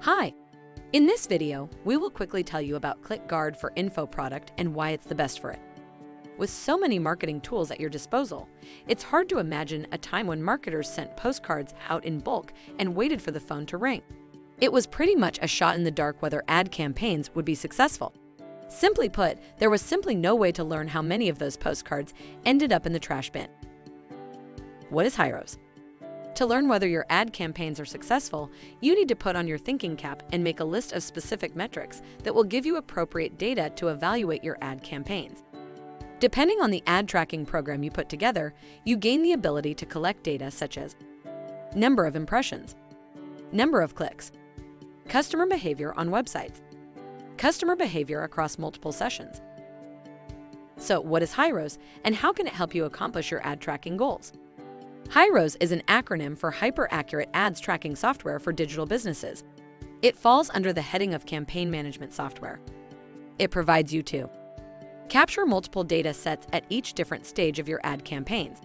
Hi! In this video, we will quickly tell you about ClickGuard For Info Product and why it's the best for it. With so many marketing tools at your disposal, it's hard to imagine a time when marketers sent postcards out in bulk and waited for the phone to ring. It was pretty much a shot in the dark whether ad campaigns would be successful. Simply put, there was simply no way to learn how many of those postcards ended up in the trash bin. What is HYROS? To learn whether your ad campaigns are successful, you need to put on your thinking cap and make a list of specific metrics that will give you appropriate data to evaluate your ad campaigns. Depending on the ad tracking program you put together, you gain the ability to collect data such as number of impressions, number of clicks, customer behavior on websites, customer behavior across multiple sessions. So, what is HYROS and how can it help you accomplish your ad tracking goals? HYROS is an acronym for Hyper-Accurate Ads Tracking Software for Digital Businesses. It falls under the heading of campaign management software. It provides you to capture multiple data sets at each different stage of your ad campaigns,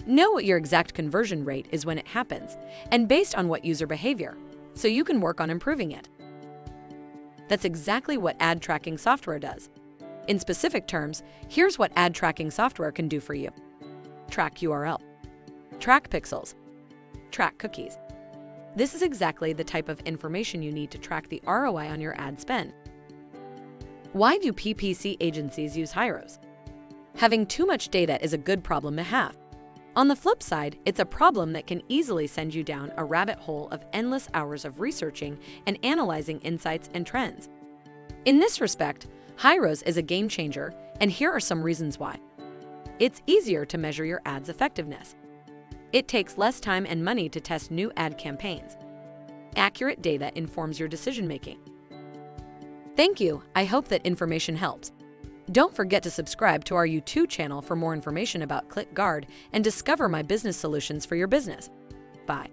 know what your exact conversion rate is when it happens, and based on what user behavior, so you can work on improving it. That's exactly what ad tracking software does. In specific terms, here's what ad tracking software can do for you. Track URL. Track pixels. Track cookies. This is exactly the type of information you need to track the ROI on your ad spend. Why do PPC agencies use HYROS? Having too much data is a good problem to have. On the flip side, it's a problem that can easily send you down a rabbit hole of endless hours of researching and analyzing insights and trends. In this respect, HYROS is a game changer, and here are some reasons why. It's easier to measure your ad's effectiveness. It takes less time and money to test new ad campaigns. Accurate data informs your decision-making. Thank you. I hope that information helps. Don't forget to subscribe to our YouTube channel for more information about ClickGuard and discover my business solutions for your business. Bye.